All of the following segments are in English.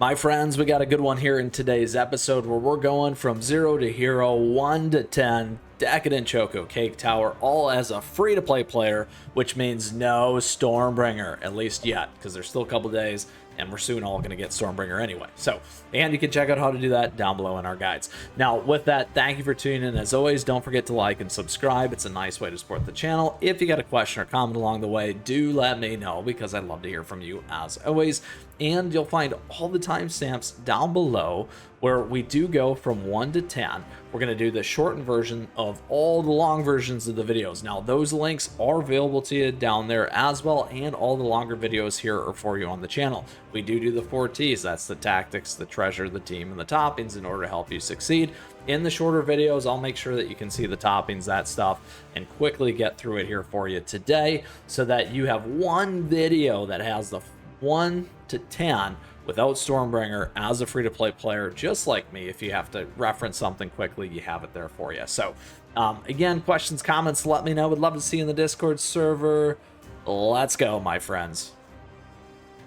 My friends, we got a good one here in today's episode where we're going from 0 to hero, 1 to 10, Decadent Choco, Cake Tower, all as a free-to-play player, which means no Stormbringer, at least yet, because there's still a couple days, and we're soon all going to get Stormbringer anyway. So, and you can check out how to do that down below in our guides. Now, with that, thank you for tuning in. As always, don't forget to like and subscribe. It's a nice way to support the channel. If you got a question or comment along the way, do let me know, because I'd love to hear from you as always. And you'll find all the timestamps down below where we do go from 1 to 10. We're going to do the shortened version of all the long versions of the videos. Now, those links are available to you down there as well, and all the longer videos here are for you on the channel. We do the 4 T's. That's the tactics, the treasure, the team, and the toppings in order to help you succeed. In the shorter videos, I'll make sure that you can see the toppings, that stuff, and quickly get through it here for you today so that you have one video that has the 1 to 10 without Stormbringer as a free-to-play player, just like me. If you have to reference something quickly, you have it there for you. So again, questions, comments, let me know. Would love to see you in the Discord server. Let's go, my friends.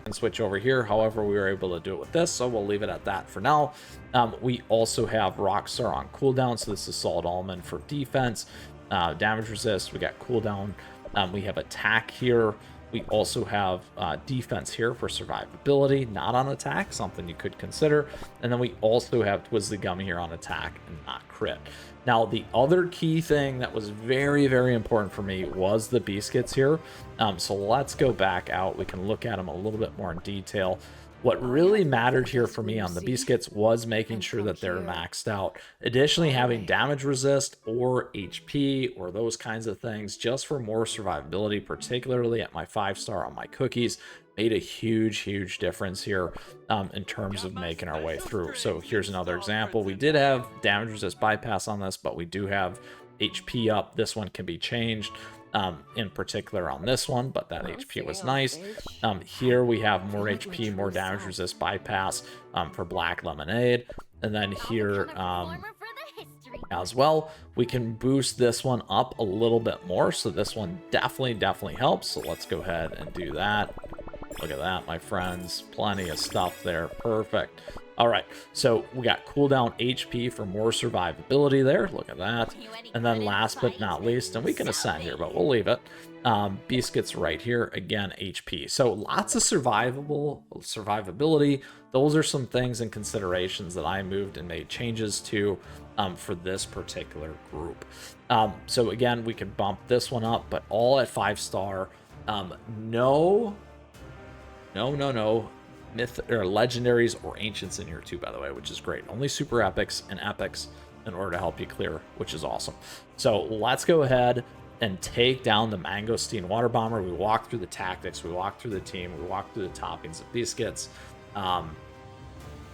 And switch over here. However, we were able to do it with this, so we'll leave it at that for now. We also have Rockstar on cooldown, so this is Solid Almond for defense, damage resist. We got cooldown. We have attack here. We also have defense here for survivability, not on attack, something you could consider. And then we also have Twizzly Gummy here on attack and not crit. Now, the other key thing that was very, very important for me was the biscuits here. So let's go back out. We can look at them a little bit more in detail. What really mattered here for me on the biscuits was making sure that they're maxed out. Additionally, having damage resist or HP or those kinds of things just for more survivability, particularly at my 5-star on my cookies, made a huge difference here in terms of making our way through. So here's another example. We did have damage resist bypass on this, but we do have HP up. This one can be changed. In particular on this one, but that HP was nice. Here we have more HP, more damage resist bypass for Black Lemonade. And then here as well, we can boost this one up a little bit more. So this one definitely helps. So let's go ahead and do that. Look at that, my friends. Plenty of stuff there. Perfect. All right, so we got cooldown HP for more survivability there. Look at that. And then last but not least, and we can ascend here, but we'll leave it. Biscuits right here, again, HP. So lots of survivability. Those are some things and considerations that I moved and made changes to for this particular group. So again, we could bump this one up, but all at 5-star. No myth or legendaries or ancients in here too, by the way, which is great. Only super epics and epics in order to help you clear, which is awesome. So let's go ahead and take down the Mangosteen Water Bomber. We walked through the tactics, we walked through the team, we walked through the toppings of biscuits,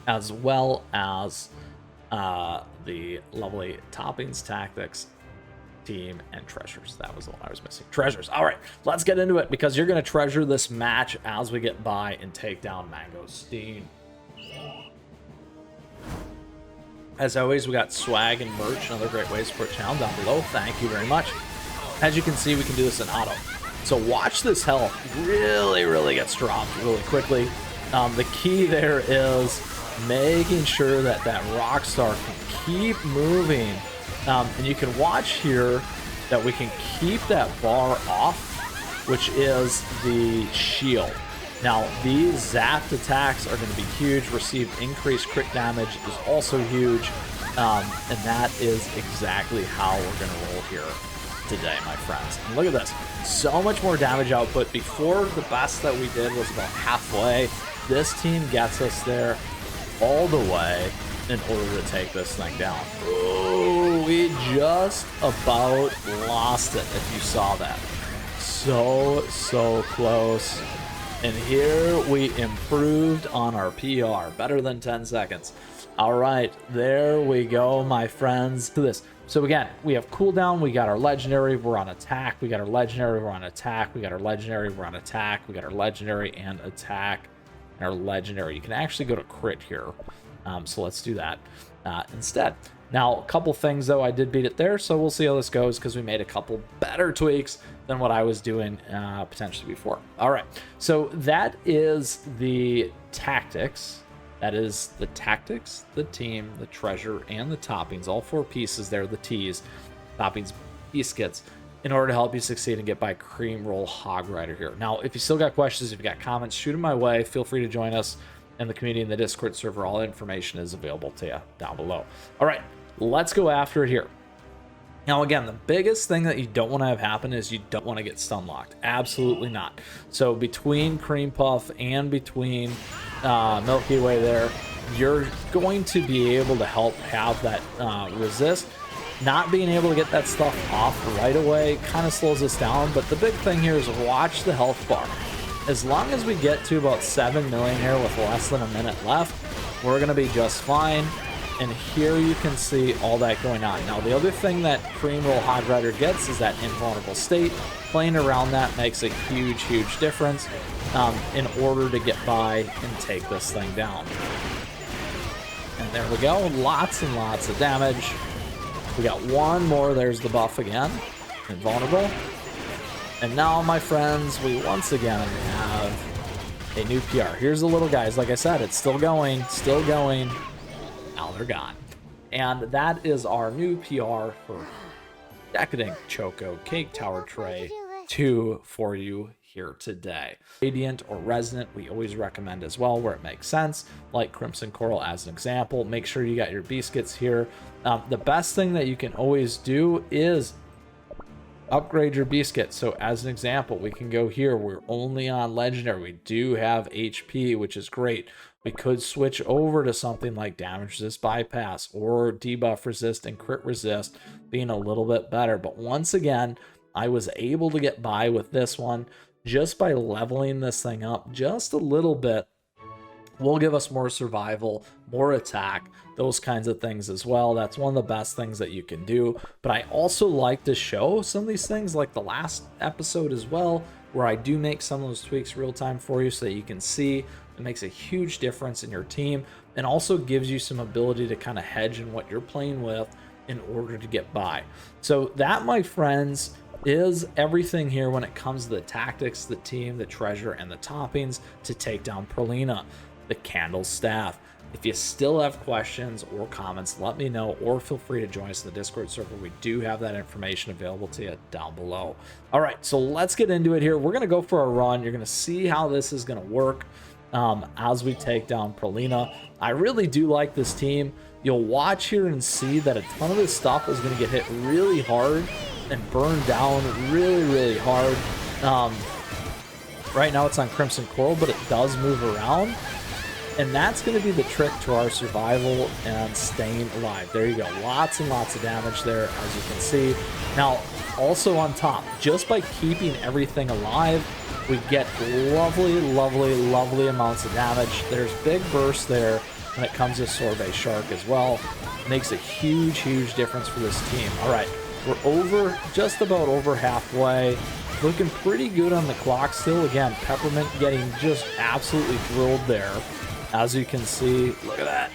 as well as the lovely toppings, tactics, team, and treasures. That was the one I was missing. Treasures. All right, let's get into it, because you're going to treasure this match as we get by and take down Mangosteen. As always, we got swag and merch and other great ways to support the channel down below. Thank you very much. As you can see, we can do this in auto. So watch this health really gets dropped really quickly. The key there is making sure that that Rockstar can keep moving. And you can watch here that we can keep that bar off, which is the shield. Now, these zapped attacks are going to be huge. Receive increased crit damage is also huge. And that is exactly how we're going to roll here today, my friends. And look at this. So much more damage output. Before, the best that we did was about halfway. This team gets us there all the way in order to take this thing down. Oh, we just about lost it, if you saw that. So close. And here we improved on our PR, better than 10 seconds. All right, there we go, my friends. To this. So again, we have cooldown, we got our legendary, we're on attack, we got our legendary, we're on attack, we got our legendary, we're on attack, we got our legendary and attack, and our legendary. You can actually go to crit here. So let's do that instead. Now, a couple things, though, I did beat it there, so we'll see how this goes, because we made a couple better tweaks than what I was doing potentially before. All right, so that is the tactics. That is the tactics, the team, the treasure, and the toppings. All 4 pieces there, the T's, toppings, biscuits, in order to help you succeed and get by Cream Roll Hog Rider here. Now, if you still got questions, if you got comments, shoot them my way. Feel free to join us in the community in the Discord server. All information is available to you down below. All right, let's go after it here. Now, again, the biggest thing that you don't want to have happen is you don't want to get stun locked. Absolutely not. So between Cream Puff and between Milky Way there, you're going to be able to help have that resist. Not being able to get that stuff off right away kind of slows us down, but the big thing here is watch the health bar. As long as we get to about 7 million here with less than a minute left, we're going to be just fine. And here you can see all that going on. Now, the other thing that Cream Roll Hog Rider gets is that invulnerable state. Playing around that makes a huge, huge difference in order to get by and take this thing down. And there we go. Lots and lots of damage. We got one more. There's the buff again. Invulnerable. And now, my friends, we once again have a new PR. Here's the little guys. Like I said, it's still going, still going. Now they're gone. And that is our new PR for Decadent Choco Cake Tower Tray 2 for you here today. Radiant or Resonant, we always recommend as well where it makes sense, like Crimson Coral as an example. Make sure you got your biscuits here. The best thing that you can always do is upgrade your biscuit. So as an example, we can go here. We're only on Legendary. We do have HP, which is great. We could switch over to something like Damage Resist Bypass or Debuff Resist and Crit Resist, being a little bit better. But once again, I was able to get by with this one just by leveling this thing up just a little bit. Will give us more survival, more attack, those kinds of things as well. That's one of the best things that you can do. But I also like to show some of these things like the last episode as well, where I do make some of those tweaks real time for you so that you can see. It makes a huge difference in your team and also gives you some ability to kind of hedge in what you're playing with in order to get by. So that, my friends, is everything here when it comes to the tactics, the team, the treasure, and the toppings to take down Pralina, the Candle Staff. If you still have questions or comments, let me know, or feel free to join us in the Discord server. We do have that information available to you down below. All right, so let's get into it here. We're going to go for a run. You're going to see how this is going to work as we take down Pralina. I really do like this team. You'll watch here and see that a ton of this stuff is going to get hit really hard and burn down really, really hard. Right now it's on Crimson Coral, but it does move around. And that's going to be the trick to our survival and staying alive. There you go. Lots and lots of damage there, as you can see. Now, also on top, just by keeping everything alive, we get lovely, lovely, lovely amounts of damage. There's big bursts there when it comes to Sorbet Shark as well. Makes a huge, huge difference for this team. All right, we're just about over halfway. Looking pretty good on the clock still. Again, Peppermint getting just absolutely drilled there. As you can see, look at that.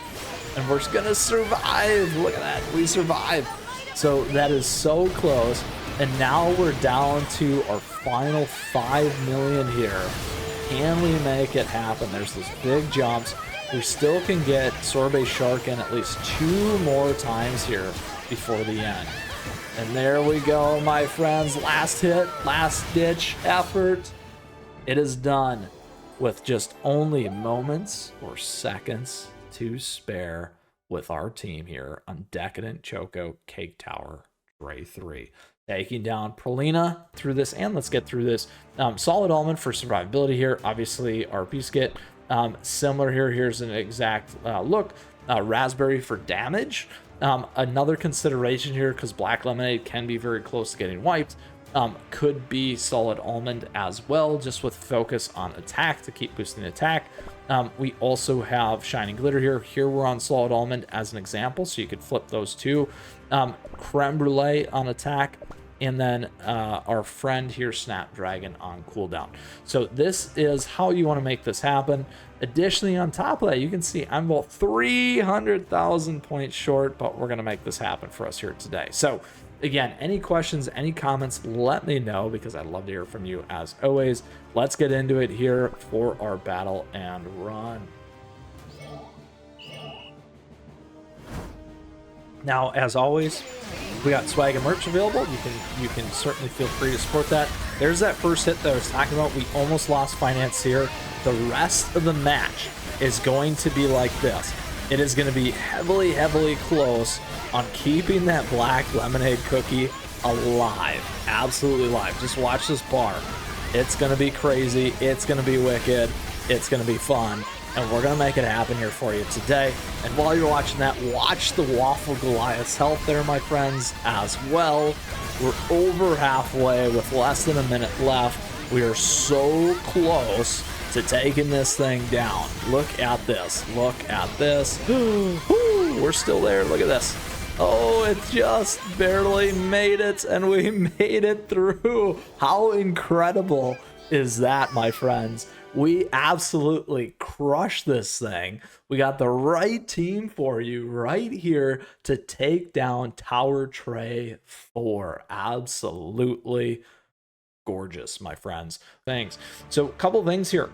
And we're just gonna survive. Look at that, we survived. So that is so close. And now we're down to our final 5 million here. Can we make it happen? There's those big jumps. We still can get Sorbet Shark in at least 2 more times here before the end. And there we go, my friends. Last hit, last ditch effort. It is done with just only moments or seconds to spare with our team here on Decadent Choco Cake Tower Tray 3. Taking down Pralina through this, and let's get through this. Solid Almond for survivability here. Obviously, our biscuit. Similar here. Here's an exact look. Raspberry for damage. Another consideration here, because Black Lemonade can be very close to getting wiped, could be Solid Almond as well, just with focus on attack to keep boosting attack. We also have Shining Glitter here. Here we're on Solid Almond as an example, so you could flip those two. Creme Brulee on attack, and then our friend here, Snapdragon, on cooldown. So this is how you want to make this happen. Additionally, on top of that, you can see I'm about 300,000 points short, but we're going to make this happen for us here today. So again, any questions, any comments, let me know, because I'd love to hear from you as always. Let's get into it here for our battle and run. Now, as always, we got swag and merch available. You can certainly feel free to support that. There's that first hit that I was talking about. We almost lost finance here. The rest of the match is going to be like this. It is going to be heavily, heavily close on keeping that black lemonade cookie alive. Absolutely alive. Just watch this bar. It's going to be crazy. It's going to be wicked. It's going to be fun. And we're going to make it happen here for you today. And while you're watching that, watch the Waffle Goliath's health there, my friends, as well. We're over halfway with less than a minute left. We are so close to taking this thing down. Look at this. Look at this. We're still there. Look at this. Oh, it just barely made it, and we made it through. How incredible is that, my friends? We absolutely crushed this thing. We got the right team for you right here to take down Tower Tray 4. Absolutely gorgeous, my friends. Thanks. So a couple things here.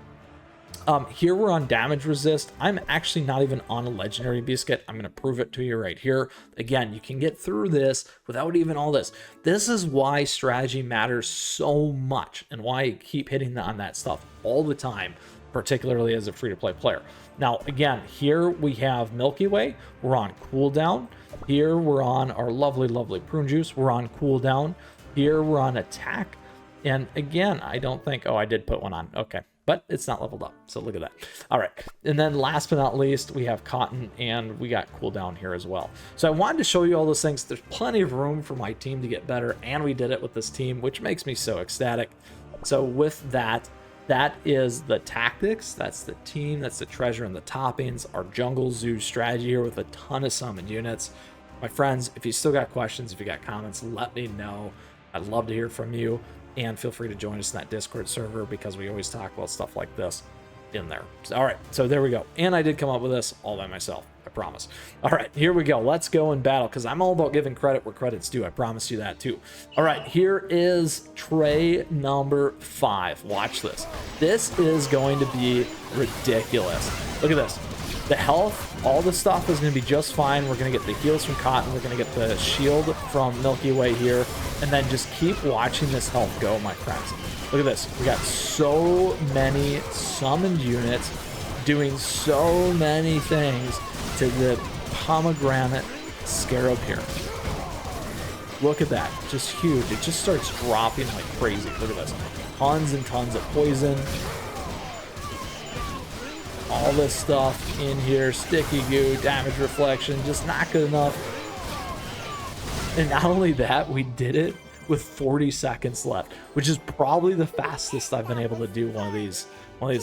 Here we're on damage resist. I'm actually not even on a legendary biscuit. I'm going to prove it to you right here. Again, you can get through this without even all this. This is why strategy matters so much and why I keep hitting on that stuff all the time, particularly as a free-to-play player. Now, again, here we have Milky Way. We're on cooldown. Here we're on our lovely, lovely prune juice. We're on cooldown. Here we're on attack. And again, I don't think, oh, I did put one on. Okay. But it's not leveled up, so look at that. All right, and then last but not least, we have cotton, and we got cooldown here as well. So I wanted to show you all those things. There's plenty of room for my team to get better, and we did it with this team, which makes me so ecstatic. So with that, that is the tactics, that's the team, that's the treasure and the toppings, our jungle zoo strategy here with a ton of summoned units. My friends, if you still got questions, if you got comments, let me know. I'd love to hear from you. And feel free to join us in that Discord server because we always talk about stuff like this in there. So, all right, so there we go. And I did come up with this all by myself, I promise. All right, here we go. Let's go in battle because I'm all about giving credit where credit's due. I promise you that too. All right, here is tray number 5. Watch this. This is going to be ridiculous. Look at this. The health, all the stuff is going to be just fine. We're going to get the heals from Cotton. We're going to get the shield from Milky Way here. And then just keep watching this health go, my friends. Look at this. We got so many summoned units doing so many things to the pomegranate scarab here. Look at that. Just huge. It just starts dropping like crazy. Look at this. Tons and tons of poison. All this stuff in here, sticky goo, damage reflection, just not good enough. And not only that, we did it with 40 seconds left, which is probably the fastest I've been able to do one of these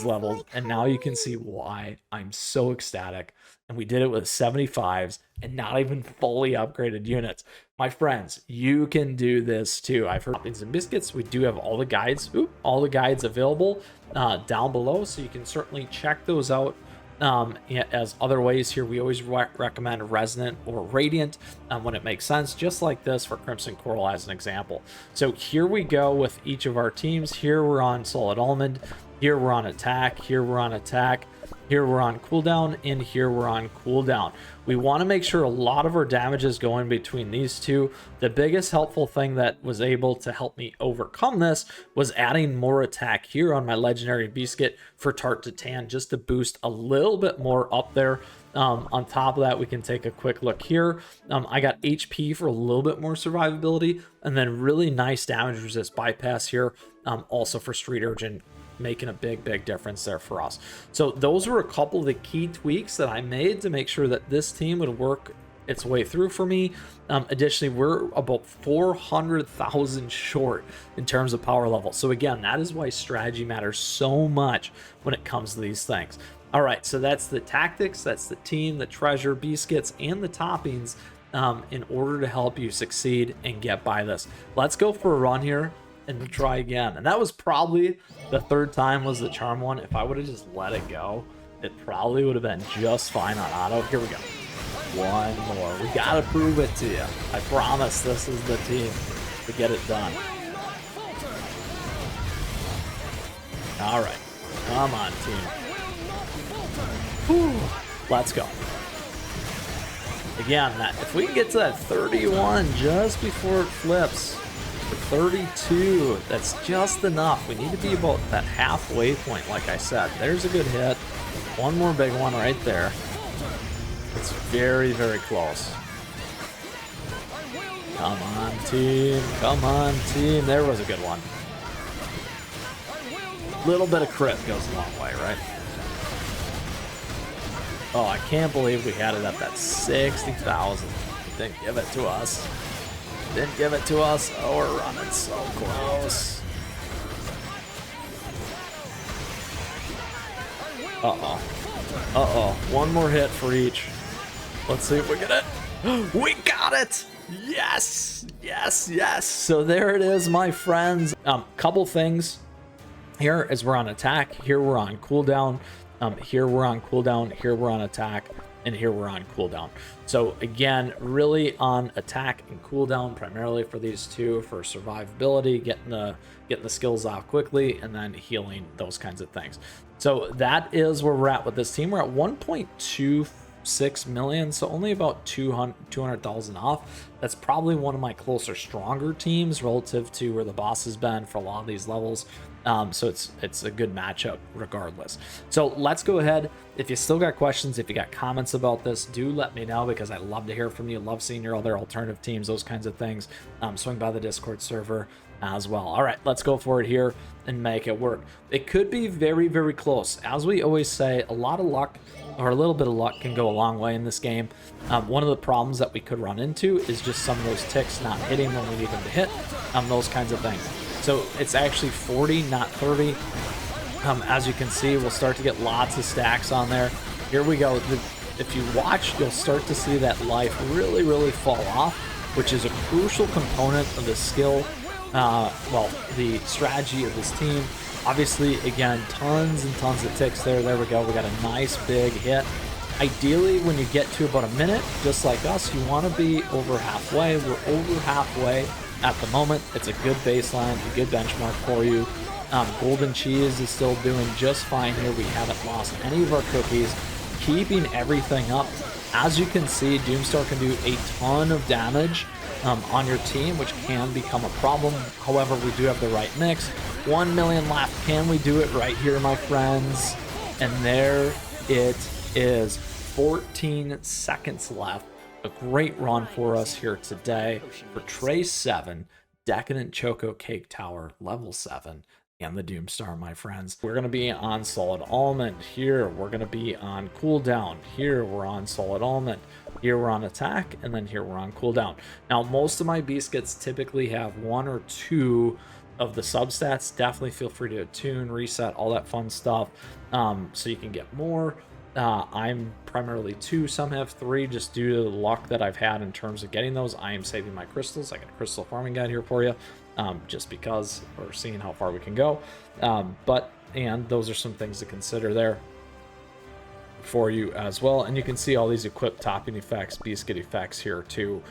levels. And now you can see why I'm so ecstatic. And we did it with 75s and not even fully upgraded units. My friends, you can do this too. I've heard toppings and biscuits. We do have all the guides, available down below, so you can certainly check those out. As other ways here, we always recommend Resonant or Radiant when it makes sense, just like this for Crimson Coral as an example. So here we go with each of our teams. Here we're on Solid Almond, here we're on attack, here we're on attack, here we're on cooldown, and here we're on cooldown. We want to make sure a lot of our damage is going between these two. The biggest helpful thing that was able to help me overcome this was adding more attack here on my legendary biscuit for Tart to Tan, just to boost a little bit more up there. On top of that, we can take a quick look here. I got HP for a little bit more survivability, and then really nice damage resist bypass here, also for Street Urchin, making a big difference there for us. So those were a couple of the key tweaks that I made to make sure that this team would work its way through for me. Additionally, we're about 400,000 short in terms of power level. So again, that is why strategy matters so much when it comes to these things. All right, so that's the tactics, that's the team, the treasure, biscuits, and the toppings in order to help you succeed and get by this. Let's go for a run here and try again. And that was probably the third time was the charm one. If I would have just let it go, it probably would have been just fine on auto. Here we go. One more. We gotta prove it to you. I promise this is the team to get it done. All right, come on, team. Whew. Let's go. Again, if we can get to that 31 just before it flips, for 32, that's just enough. We need to be about that halfway point, like I said. There's a good hit. One more big one right there. It's very, very close. Come on, team. Come on, team. There was a good one. Little bit of crit goes a long way, right? Oh, I can't believe we had it at that 60,000. Didn't give it to us. Didn't give it to us. Oh, we're running so close. Uh-oh. Uh-oh. One more hit for each. Let's see if we get it. We got it! Yes! Yes, yes! So there it is, my friends. Couple things. Here is we're on attack. Here we're on cooldown. Here we're on cooldown. Here we're on attack. And here we're on cooldown. So again, really on attack and cooldown primarily for these two, for survivability, getting the skills off quickly, and then healing, those kinds of things. So that is where we're at with this team. We're at 1.26 million, so only about 200,000 off. That's probably one of my closer, stronger teams relative to where the boss has been for a lot of these levels. So it's a good matchup regardless. So let's go ahead. If you still got questions, if you got comments about this, do let me know, because I love to hear from you. Love seeing your other alternative teams, those kinds of things. Swing by the Discord server as well. All right, let's go for it here and make it work. It could be very, very close. As we always say, a lot of luck, or a little bit of luck, can go a long way in this game. One of the problems that we could run into is just some of those ticks not hitting when we need them to hit, those kinds of things. So it's actually 40, not 30. As you can see, we'll start to get lots of stacks on there. Here we go. If you watch, you'll start to see that life really, really fall off, which is a crucial component of the skill, well, the strategy of this team. Obviously, again, tons and tons of ticks there. There we go. We got a nice big hit. Ideally, when you get to about a minute, just like us, you want to be over halfway. We're over halfway at the moment. It's a good baseline, a good benchmark for you. Golden Cheese is still doing just fine here. We haven't lost any of our cookies, keeping everything up. As you can see, Doomstar can do a ton of damage on your team, which can become a problem. However, we do have the right mix. 1 million left. Can we do it right here, my friends? And there it is. 14 seconds left. A great run for us here today for Tray 7, Decadent Choco Cake Tower, level 7, and the Doomstar, my friends. We're going to be on Solid Almond. Here, we're going to be on cooldown. Here, we're on Solid Almond. Here, we're on attack, and then here, we're on cooldown. Now, most of my biscuits typically have 1 or 2 of the substats. Definitely feel free to attune, reset, all that fun stuff, so you can get more. I'm primarily 2, some have 3, just due to the luck that I've had in terms of getting those. I am saving my crystals. I got a crystal farming guide here for you, just because we're seeing how far we can go. And those are some things to consider there for you as well. And you can see all these equipped topping effects, biscuit effects here too,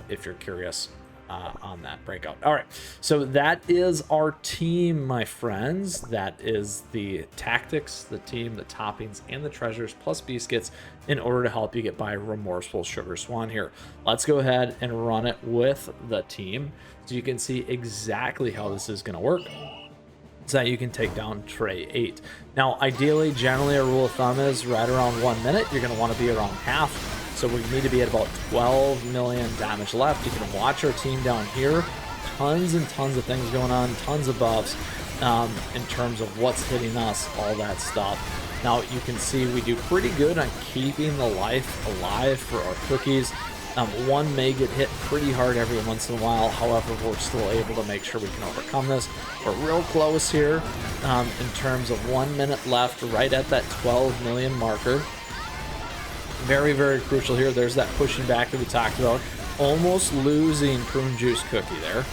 if you're curious on that breakout. All right, so that is our team, my friends. That is the tactics, the team, the toppings, and the treasures, plus biscuits, in order to help you get by Remorseful Sugar Swan here. Let's go ahead and run it with the team so you can see exactly how this is going to work, so that you can take down Tray 8. Now, ideally, generally, a rule of thumb is right around 1 minute. You're going to want to be around half. So we need to be at about 12 million damage left. You can watch our team down here. Tons and tons of things going on, tons of buffs in terms of what's hitting us, all that stuff. Now, you can see we do pretty good on keeping the life alive for our cookies. One may get hit pretty hard every once in a while. However, we're still able to make sure we can overcome this. We're real close here in terms of 1 minute left, right at that 12 million marker. Very, very crucial here. There's that pushing back that we talked about. Almost losing Prune Juice Cookie there.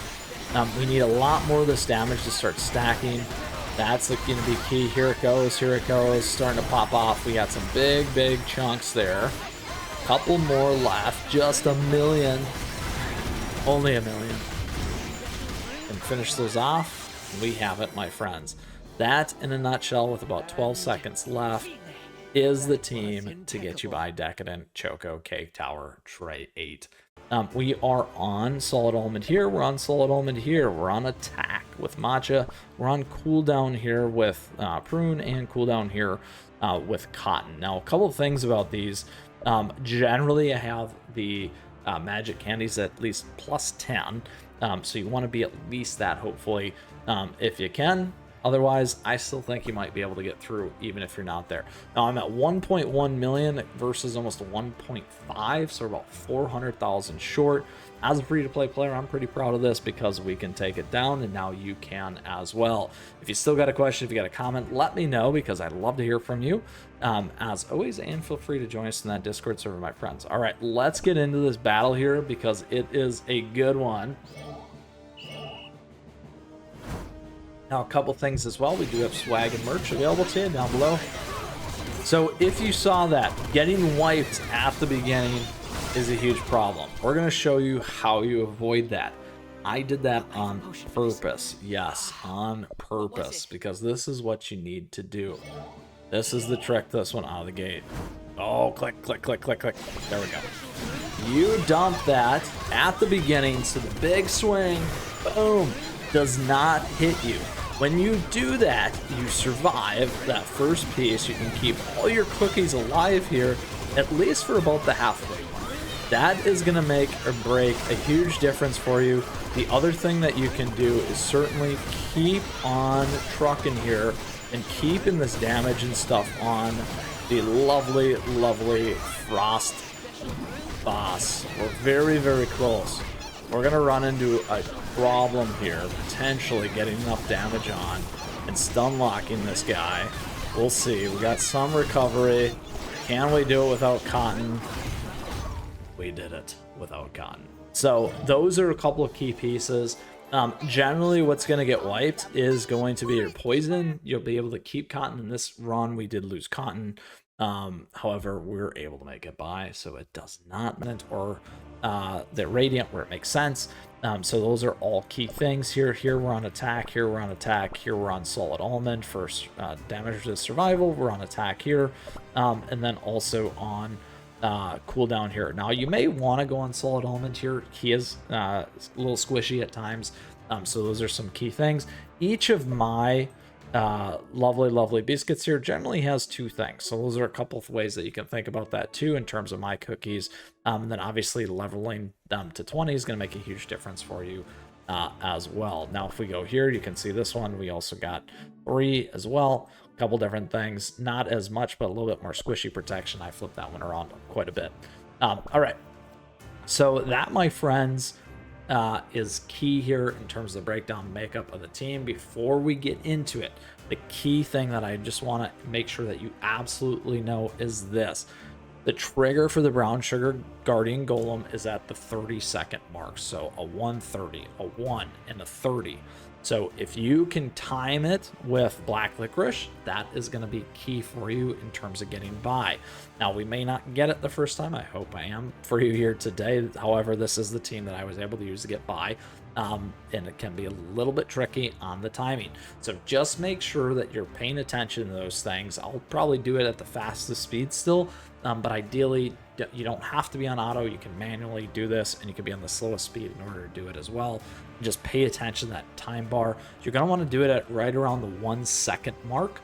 We need a lot more of this damage to start stacking. That's going to be key. Here it goes. Here it goes. Starting to pop off. We got some big, big chunks there. Couple more left. Just 1 million. Only 1 million. And finish those off. We have it, my friends. That in a nutshell, with about 12 seconds left. is the team to get you by Decadent Choco Cake Tower Tray 8. We are on Solid Almond here. We're on Solid Almond here. We're on Attack with Matcha. We're on Cooldown here with Prune, and Cooldown here with Cotton. Now, a couple of things about these. Generally, I have the magic candies at least plus 10. So you want to be at least that, hopefully, if you can. Otherwise, I still think you might be able to get through even if you're not there. Now, I'm at 1.1 million versus almost 1.5, so we're about 400,000 short. As a free-to-play player, I'm pretty proud of this because we can take it down, and now you can as well. If you still got a question, if you got a comment, let me know because I'd love to hear from you. As always, and feel free to join us in that Discord server, my friends. All right, let's get into this battle here because it is a good one. Now, a couple things as well. We do have swag and merch available to you down below. So if you saw that, getting wiped at the beginning is a huge problem. We're going to show you how you avoid that. I did that on purpose. Yes, on purpose, because this is what you need to do. This is the trick, this one out of the gate. Oh, click, click, click, click, click. There we go. You dump that at the beginning, so the big swing, boom, does not hit you. When you do that, you survive that first piece. You can keep all your cookies alive here, at least for about the halfway mark. That is going to make or break a huge difference for you. The other thing that you can do is certainly keep on trucking here and keeping this damage and stuff on the lovely, lovely Frost boss. We're very, very close. We're going to run into a problem here, potentially getting enough damage on and stun locking this guy. We'll see. We got some recovery. Can we do it without Cotton? We did it without Cotton. So those are a couple of key pieces. Generally, what's going to get wiped is going to be your poison. You'll be able to keep Cotton. In this run, we did lose Cotton. However, we're able to make it by, so it does not or the Radiant where it makes sense. So those are all key things here. Here we're on Attack, here we're on Attack, here we're on Solid Almond for damage to survival. We're on Attack here, and then also on cooldown here. Now you may want to go on Solid Almond here. He is a little squishy at times, so those are some key things. Each of my lovely biscuits here generally has two things, so those are a couple of ways that you can think about that too in terms of my cookies. And then obviously leveling them to 20 is going to make a huge difference for you as well. Now if we go here, you can see this one, we also got 3 as well. A couple different things, not as much but a little bit more squishy protection. I flipped that one around quite a bit. All right, so that, my friends, is key here in terms of the breakdown makeup of the team. Before we get into it, the key thing that I just want to make sure that you absolutely know is this. The trigger for the Brown Sugar Guardian Golem is at the 30-second mark. So a 130, a 1, and a 30. So if you can time it with Black Licorice, that is going to be key for you in terms of getting by. Now, we may not get it the first time. I hope I am for you here today. However, this is the team that I was able to use to get by. And it can be a little bit tricky on the timing. So just make sure that you're paying attention to those things. I'll probably do it at the fastest speed still. But ideally, you don't have to be on auto. You can manually do this, and you can be on the slowest speed in order to do it as well. Just pay attention to that time bar. You're going to want to do it at right around the 1 second mark.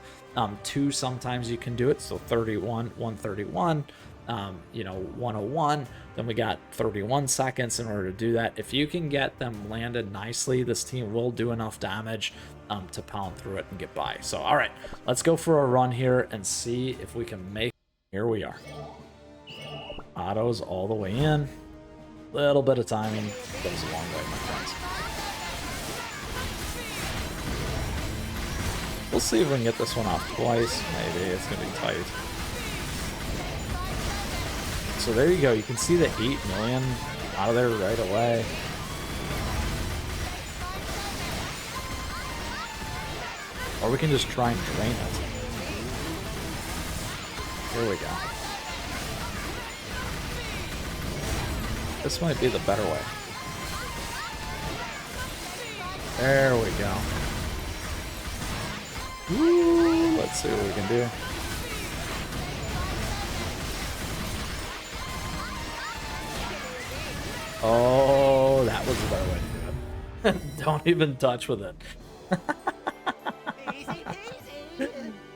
2 sometimes you can do it. So 31, 131, 101. Then we got 31 seconds in order to do that. If you can get them landed nicely, this team will do enough damage to pound through it and get by. So, all right, let's go for a run here and see if we can make. Here we are. Autos all the way in. Little bit of timing goes a long way, my friends. We'll see if we can get this one off twice. Maybe it's gonna be tight. So there you go. You can see the 8 million out of there right away. Or we can just try and drain it. Here we go. This might be the better way. There we go. Woo, let's see what we can do. Oh, that was the better way to do it. Don't even touch with it.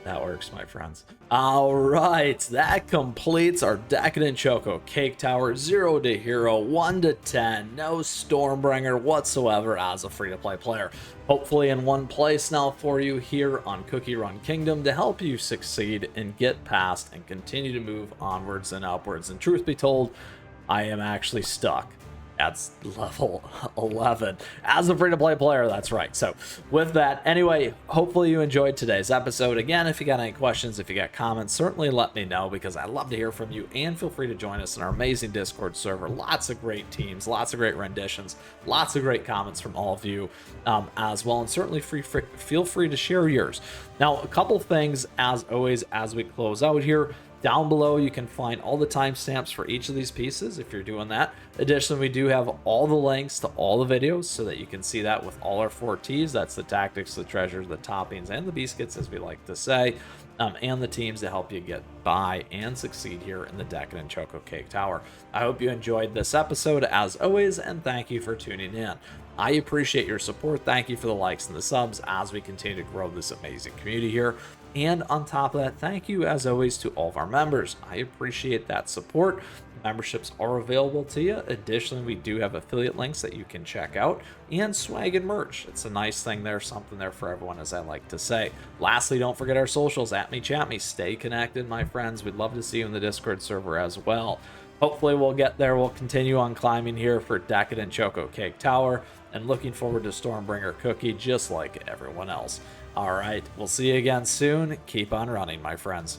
That works, my friends. All right, that completes our Decadent Choco Cake Tower, 0 to hero, 1 to 10, no Stormbringer whatsoever as a free-to-play player. Hopefully in one place now for you here on CookieRun Kingdom to help you succeed and get past and continue to move onwards and upwards. And truth be told, I am actually stuck at level 11 as a free-to-play player. That's right. So with that, anyway, hopefully you enjoyed today's episode. Again, if you got any questions, if you got comments, certainly let me know, because I love to hear from you. And feel free to join us in our amazing Discord server. Lots of great teams, lots of great renditions, lots of great comments from all of you as well. And certainly feel free to share yours. Now, a couple things as always as we close out here. Down below, you can find all the timestamps for each of these pieces if you're doing that. Additionally, we do have all the links to all the videos so that you can see that with all our 4 Ts. That's the tactics, the treasures, the toppings, and the biscuits, as we like to say, and the teams to help you get by and succeed here in the Decadent Choco Cake Tower. I hope you enjoyed this episode as always, and thank you for tuning in. I appreciate your support. Thank you for the likes and the subs as we continue to grow this amazing community here. And on top of that, thank you as always to all of our members. I appreciate that support. Memberships are available to you. Additionally, we do have affiliate links that you can check out, and swag and merch. It's a nice thing there, something there for everyone, as I like to say. Lastly, don't forget our socials, @MeChatMe. Stay connected, my friends. We'd love to see you in the Discord server as well. Hopefully we'll get there. We'll continue on climbing here for Decadent Choco Cake Tower, and looking forward to Stormbringer Cookie just like everyone else. All right, we'll see you again soon. Keep on running, my friends.